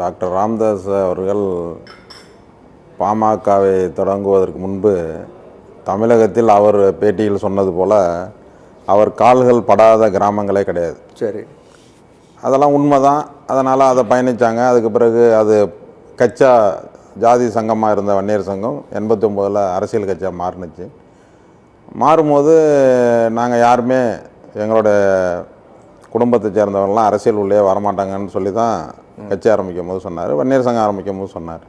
Doctor Ramadoss அவர்கள் பாமகவை தொடங்குவதற்கு முன்பு தமிழகத்தில் அவர் பேட்டியில் சொன்னது போல் அவர் கால்கள் படாத கிராமங்களே கிடையாது. சரி, அதெல்லாம் உண்மை தான். அதனால் அதை பயணித்தாங்க. அதுக்கு பிறகு அது கட்சா ஜாதி சங்கமாக இருந்த வன்னியர் சங்கம் 89 அரசியல் கட்சியாக மாறுனுச்சு. மாறும்போது நாங்கள் யாருமே எங்களோட குடும்பத்தை சேர்ந்தவங்களாம் அரசியல் உள்ளே வரமாட்டாங்கன்னு சொல்லி தான் கட்சி ஆரம்பிக்கும் போது சொன்னார். வன்னியர் சங்கம் ஆரம்பிக்கும் போது சொன்னார்.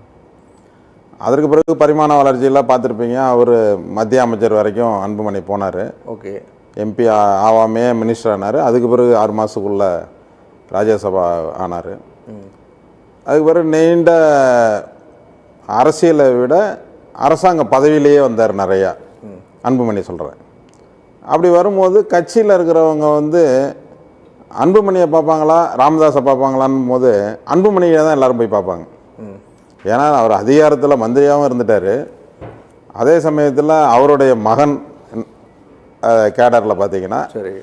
அதற்கு பிறகு பரிமாண வளர்ச்சியெல்லாம் பார்த்துருப்பீங்க. அவர் மத்திய அமைச்சர் வரைக்கும் அன்புமணி போனார். ஓகே, எம்பி ஆவாமே மினிஸ்டர் ஆனார். அதுக்கு பிறகு 6 மாதத்துக்குள்ளே ராஜ்யசபா ஆனார். அதுக்கு பிறகு நீண்ட அரசியலை விட அரசாங்க பதவியிலேயே வந்தார் நிறையா. அன்புமணி சொல்கிறேன். அப்படி வரும்போது கட்சியில் இருக்கிறவங்க அன்புமணியை பார்ப்பாங்களா ராமதாஸை பார்ப்பாங்களான்னு போது அன்புமணியை தான் எல்லோரும் போய் பார்ப்பாங்க. ஏன்னா அவர் அதிகாரத்தில் மந்திரியாகவும் இருந்துட்டார். அதே சமயத்தில் அவருடைய மகன் கேடரில் பார்த்தீங்கன்னா சரி,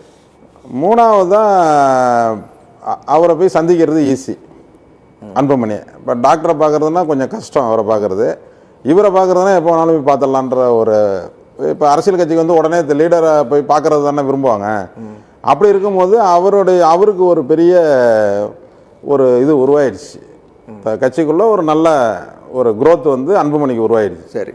மூணாவதாக அவரை போய் சந்திக்கிறது ஈஸி அன்புமணி. இப்போ டாக்டரை பார்க்குறதுனா கொஞ்சம் கஷ்டம். அவரை பார்க்குறது, இவரை பார்க்குறதுனா எப்போ வேணாலும் போய் பார்த்துடலான்ற ஒரு, இப்போ அரசியல் கட்சிக்கு உடனே லீடரை போய் பார்க்குறது தானே விரும்புவாங்க. அப்படி இருக்கும்போது அவருக்கு ஒரு பெரிய ஒரு இது உருவாயிடுச்சு. கட்சிக்குள்ளே ஒரு நல்ல ஒரு growth அன்புமணிக்கு உருவாயிடுச்சு. சரி.